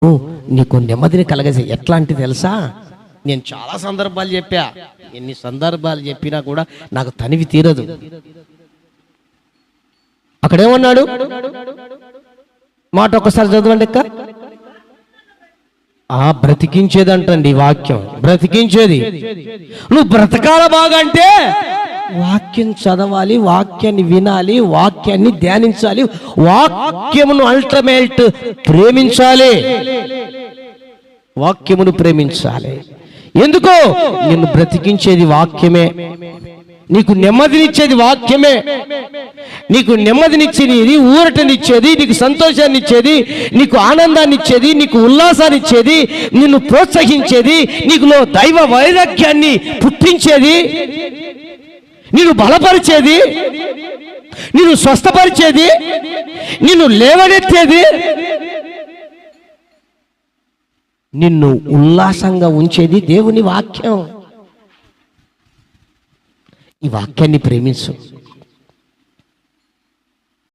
నీకు నెమ్మదిని కలగజే. ఎట్లాంటి తెలుసా, నేను చాలా సందర్భాలు చెప్పా, ఎన్ని సందర్భాలు చెప్పినా కూడా నాకు తనివి తీరదు. అక్కడేమన్నాడు మాట ఒక్కసారి చదవండి అక్క. బ్రతికించేది అంటండి వాక్యం, బ్రతికించేది. నువ్వు బ్రతకాల బాగా అంటే వాక్యం చదవాలి, వాక్యాన్ని వినాలి, వాక్యాన్ని ధ్యానించాలి, వాక్యమును అల్టిమేట్ ప్రేమించాలి, వాక్యమును ప్రేమించాలి. ఎందుకో నిన్ను బ్రతికించేది వాక్యమే, నీకు నెమ్మదినిచ్చేది వాక్యమే. నీకు నెమ్మదినిచ్చేది, ఊరటనిచ్చేది, నీకు సంతోషాన్ని ఇచ్చేది, నీకు ఆనందాన్ని ఇచ్చేది, నీకు ఉల్లాసాన్ని ఇచ్చేది, నిన్ను ప్రోత్సహించేది, నీకులో దైవ వైరాగ్యాన్ని పుట్టించేది, నిన్ను బలపరిచేది, నిన్ను స్వస్థపరిచేది, నిన్ను లేవనెత్తేది, నిన్ను ఉల్లాసంగా ఉంచేది దేవుని వాక్యం. ఈ వాక్యాన్ని ప్రేమించు.